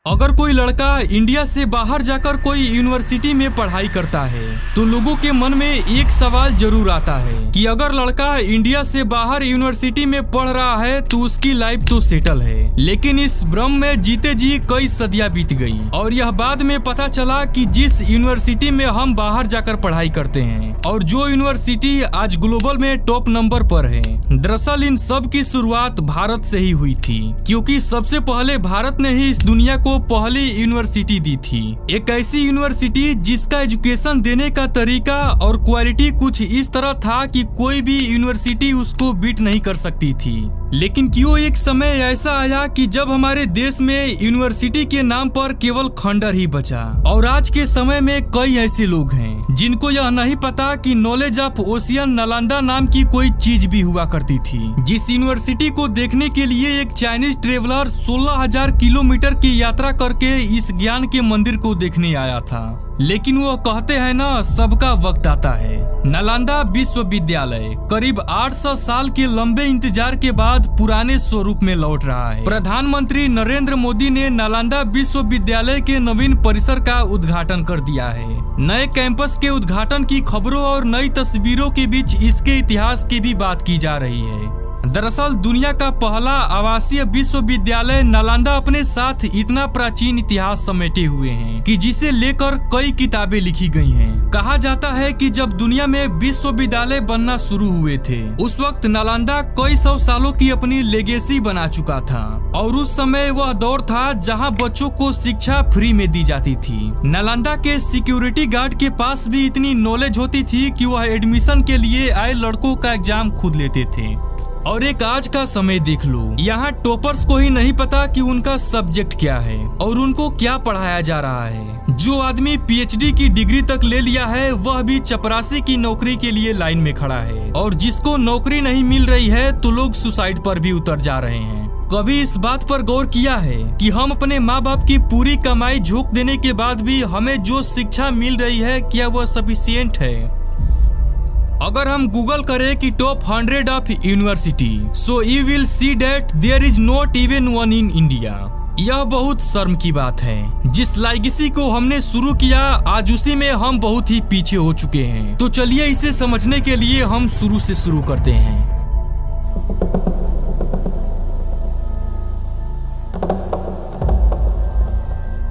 अगर कोई लड़का इंडिया से बाहर जाकर कोई यूनिवर्सिटी में पढ़ाई करता है तो लोगों के मन में एक सवाल जरूर आता है कि अगर लड़का इंडिया से बाहर यूनिवर्सिटी में पढ़ रहा है तो उसकी लाइफ तो सेटल है। लेकिन इस भ्रम में जीते जी कई सदियां बीत गई और यह बाद में पता चला कि जिस यूनिवर्सिटी में हम बाहर जाकर पढ़ाई करते हैं और जो यूनिवर्सिटी आज ग्लोबल में टॉप नंबर पर है, दरअसल इन सब की शुरुआत भारत से ही हुई थी, क्योंकि सबसे पहले भारत ने ही इस दुनिया को पहली यूनिवर्सिटी दी थी। एक ऐसी यूनिवर्सिटी जिसका एजुकेशन देने का तरीका और क्वालिटी कुछ इस तरह था कि कोई भी यूनिवर्सिटी उसको बीट नहीं कर सकती थी। लेकिन क्यों एक समय ऐसा आया कि जब हमारे देश में यूनिवर्सिटी के नाम पर केवल खंडर ही बचा और आज के समय में कई ऐसे लोग हैं जिनको यह नहीं पता कि नॉलेज ऑफ ओशियन नालंदा नाम की कोई चीज भी हुआ करती थी, जिस यूनिवर्सिटी को देखने के लिए एक चाइनीज ट्रेवलर 16,000 किलोमीटर की यात्रा करके इस ज्ञान के मंदिर को देखने आया था। लेकिन वो कहते हैं ना, सबका वक्त आता है। नालंदा विश्वविद्यालय करीब 800 साल के लंबे इंतजार के बाद पुराने स्वरूप में लौट रहा है। प्रधानमंत्री नरेंद्र मोदी ने नालंदा विश्वविद्यालय के नवीन परिसर का उद्घाटन कर दिया है। नए कैंपस के उद्घाटन की खबरों और नई तस्वीरों के बीच इसके इतिहास की भी बात की जा रही है। दरअसल दुनिया का पहला आवासीय विश्वविद्यालय नालंदा अपने साथ इतना प्राचीन इतिहास समेटे हुए हैं कि जिसे लेकर कई किताबें लिखी गई हैं। कहा जाता है कि जब दुनिया में विश्वविद्यालय बनना शुरू हुए थे उस वक्त नालंदा कई सौ सालों की अपनी लेगेसी बना चुका था और उस समय वह दौर था जहां बच्चों को शिक्षा फ्री में दी जाती थी। नालंदा के सिक्योरिटी गार्ड के पास भी इतनी नॉलेज होती थी कि वह एडमिशन के लिए आए लड़कों का एग्जाम खुद लेते थे। और एक आज का समय देख लो, यहाँ टॉपर्स को ही नहीं पता कि उनका सब्जेक्ट क्या है और उनको क्या पढ़ाया जा रहा है। जो आदमी पीएचडी की डिग्री तक ले लिया है वह भी चपरासी की नौकरी के लिए लाइन में खड़ा है और जिसको नौकरी नहीं मिल रही है तो लोग सुसाइड पर भी उतर जा रहे हैं। कभी इस बात पर गौर किया है कि हम अपने माँ बाप की पूरी कमाई झोंक देने के बाद भी हमें जो शिक्षा मिल रही है क्या वह सफिशिएंट है? अगर हम गूगल करें कि top 100 of university, so you will see that there is not even one in India. यह बहुत शर्म की बात है। जिस लाइगेसी को हमने शुरू किया आज उसी में हम बहुत ही पीछे हो चुके हैं। तो चलिए इसे समझने के लिए हम शुरू से शुरू करते हैं।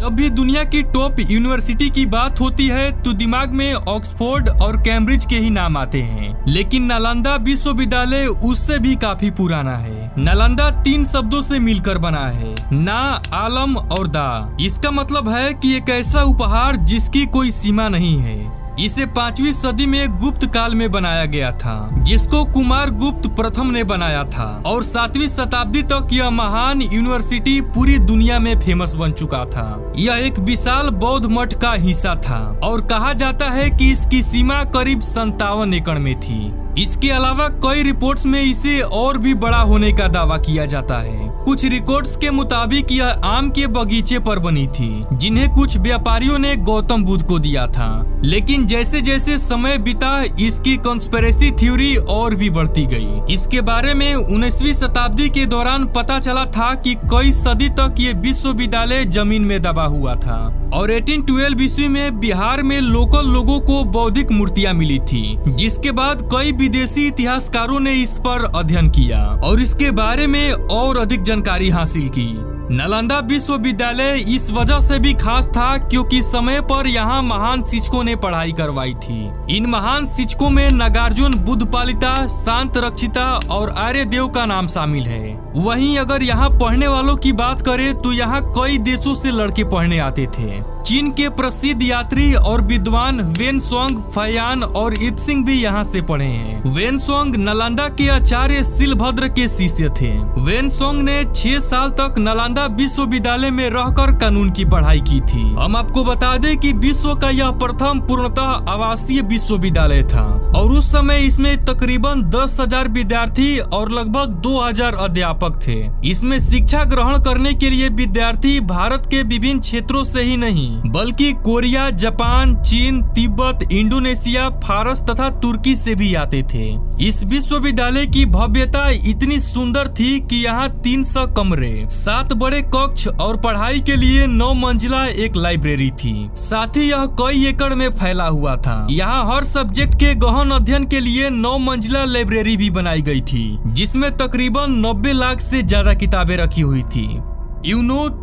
जब भी दुनिया की टॉप यूनिवर्सिटी की बात होती है तो दिमाग में ऑक्सफोर्ड और कैम्ब्रिज के ही नाम आते हैं, लेकिन नालंदा विश्वविद्यालय उससे भी काफी पुराना है। नालंदा 3 शब्दों से मिलकर बना है, ना, आलम और दा। इसका मतलब है कि एक ऐसा उपहार जिसकी कोई सीमा नहीं है। इसे 5वीं सदी में गुप्त काल में बनाया गया था, जिसको कुमार गुप्त प्रथम ने बनाया था और 7वीं शताब्दी तक यह महान यूनिवर्सिटी पूरी दुनिया में फेमस बन चुका था। यह एक विशाल बौद्ध मठ का हिस्सा था और कहा जाता है कि इसकी सीमा करीब 57 एकड़ में थी। इसके अलावा कई रिपोर्ट्स में इसे और भी बड़ा होने का दावा किया जाता है। कुछ रिकॉर्ड्स के मुताबिक यह आम के बगीचे पर बनी थी, जिन्हें कुछ व्यापारियों ने गौतम बुद्ध को दिया था। लेकिन जैसे जैसे समय बीता इसकी कॉन्स्पिरेसी थ्योरी और भी बढ़ती गई। इसके बारे में 19वीं शताब्दी के दौरान पता चला था कि कई सदी तक ये विश्वविद्यालय जमीन में दबा हुआ था और 1812 ईस्वी में बिहार में लोकल लोगों को बौद्धिक मूर्तियां मिली थी, जिसके बाद कई विदेशी इतिहासकारों ने इस पर अध्ययन किया और इसके बारे में और अधिक जानकारी हासिल की। नालंदा विश्वविद्यालय इस वजह से भी खास था क्योंकि समय पर यहाँ महान शिक्षकों ने पढ़ाई करवाई थी। इन महान शिक्षकों में नागार्जुन, बुद्धपालिता, शांत रक्षिता और आर्यदेव का नाम शामिल है। वहीं अगर यहाँ पढ़ने वालों की बात करें तो यहाँ कई देशों से लड़के पढ़ने आते थे। चीन के प्रसिद्ध यात्री और विद्वान वेनसोंग, फयान और इत्सिंग भी यहाँ से पढ़े हैं। वेनसोंग नालंदा के आचार्य शिलभद्र के शिष्य थे। वेनसोंग ने 6 साल तक नालंदा विश्वविद्यालय में रहकर कानून की पढ़ाई की थी। हम आपको बता दें कि विश्व का यह प्रथम पूर्णतः आवासीय विश्वविद्यालय था और उस समय इसमें तकरीबन 10,000 विद्यार्थी और लगभग 2,000 अध्यापक थे। इसमें शिक्षा ग्रहण करने के लिए विद्यार्थी भारत के विभिन्न क्षेत्रों से ही नहीं नहीं बल्कि कोरिया, जापान, चीन, तिब्बत, इंडोनेशिया, फारस तथा तुर्की से भी आते थे। इस विश्वविद्यालय की भव्यता इतनी सुंदर थी कि यहाँ 300 कमरे, 7 बड़े कक्ष और पढ़ाई के लिए 9 मंजिला एक लाइब्रेरी थी। साथ ही यह कई एकड़ में फैला हुआ था। यहाँ हर सब्जेक्ट के गहन अध्ययन के लिए 9 मंजिला लाइब्रेरी भी बनाई गई थी, जिसमें तकरीबन 90 लाख से ज्यादा किताबें रखी हुई थी।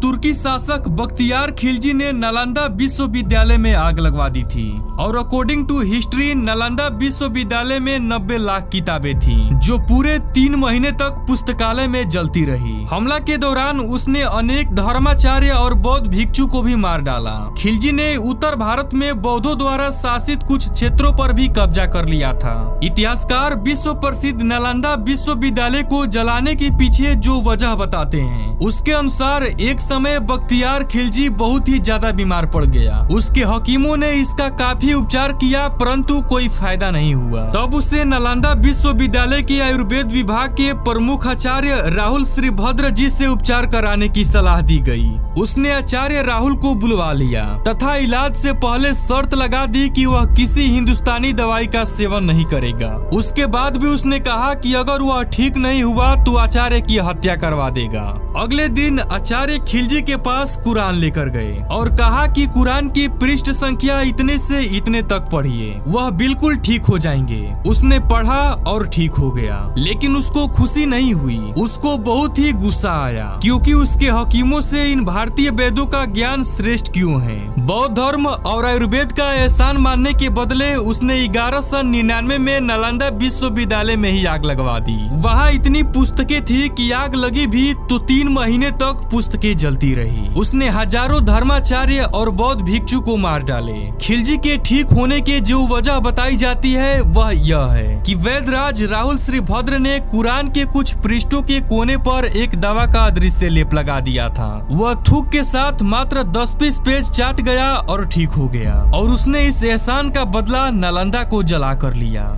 तुर्की शासक बख्तियार खिलजी ने नालंदा विश्वविद्यालय में आग लगवा दी थी और अकॉर्डिंग टू हिस्ट्री नालंदा विश्वविद्यालय में 90 लाख किताबें थी, जो पूरे 3 महीने तक पुस्तकालय में जलती रही। हमला के दौरान उसने अनेक धर्माचार्य और बौद्ध भिक्षु को भी मार डाला। खिलजी ने उत्तर भारत में बौद्धों द्वारा शासित कुछ क्षेत्रों पर भी कब्जा कर लिया था। इतिहासकार विश्व प्रसिद्ध नालंदा विश्वविद्यालय को जलाने के पीछे जो वजह बताते हैं, उसके अनुसार एक समय बख्तियार खिलजी बहुत ही ज्यादा बीमार पड़ गया। उसके हकीमों ने इसका काफी उपचार किया, परंतु कोई फायदा नहीं हुआ। तब उसे नालंदा विश्वविद्यालय के आयुर्वेद विभाग के प्रमुख आचार्य राहुल श्रीभद्र जी से उपचार कराने की सलाह दी गई। उसने आचार्य राहुल को बुलवा लिया तथा इलाज से पहले शर्त लगा दी कि वह किसी हिंदुस्तानी दवाई का सेवन नहीं करेगा। उसके बाद भी उसने कहा कि अगर वह ठीक नहीं हुआ तो आचार्य की हत्या करवा देगा। अगले दिन आचार्य खिलजी के पास कुरान लेकर गए और कहा कि कुरान की पृष्ठ संख्या इतने से इतने तक पढ़िए, वह बिल्कुल ठीक हो जाएंगे। उसने पढ़ा और ठीक हो गया, लेकिन उसको खुशी नहीं हुई। उसको बहुत ही गुस्सा आया, क्योंकि उसके हकीमों से इन भारतीय वेदों का ज्ञान श्रेष्ठ क्यों है। बौद्ध धर्म और आयुर्वेद का एहसान मानने के बदले उसने 1199 में नालंदा विश्वविद्यालय में ही आग लगवा दी। वहाँ इतनी पुस्तकें थी कि आग लगी भी तो 3 महीने तक पुस्तकें जलती रही। उसने हजारों धर्माचार्य और बौद्ध भिक्षु को मार डाले। खिलजी के ठीक होने के जो वजह बताई जाती है वह यह है कि वैद्यराज राहुल श्रीभद्र ने कुरान के कुछ पृष्ठों के कोने पर एक दवा का अदृश्य लेप लगा दिया था। वह थूक के साथ मात्र 10-20 पेज चाट गया और ठीक हो गया, और उसने इस एहसान का बदला नालंदा को जला कर लिया।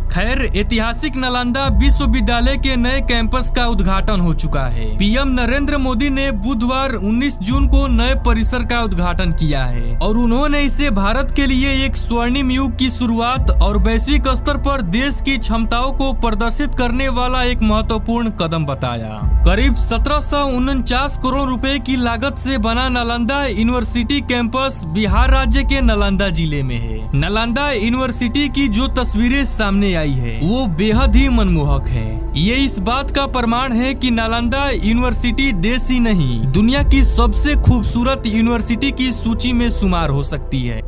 खैर, ऐतिहासिक नालंदा विश्वविद्यालय के नए कैंपस का उद्घाटन हो चुका है। पीएम नरेंद्र मोदी ने बुधवार 19 जून को नए परिसर का उद्घाटन किया है और उन्होंने इसे भारत के लिए एक स्वर्णिम युग की शुरुआत और वैश्विक स्तर पर देश की क्षमताओं को प्रदर्शित करने वाला एक महत्वपूर्ण कदम बताया। करीब 1749 करोड़ रुपए की लागत से बना नालंदा यूनिवर्सिटी कैंपस बिहार राज्य के नालंदा जिले में है। नालंदा यूनिवर्सिटी की जो तस्वीरें सामने आई है वो बेहद ही मनमोहक है। ये इस बात का प्रमाण है कि नालंदा यूनिवर्सिटी देश ही नहीं दुनिया की सबसे खूबसूरत यूनिवर्सिटी की सूची में शुमार हो सकती है।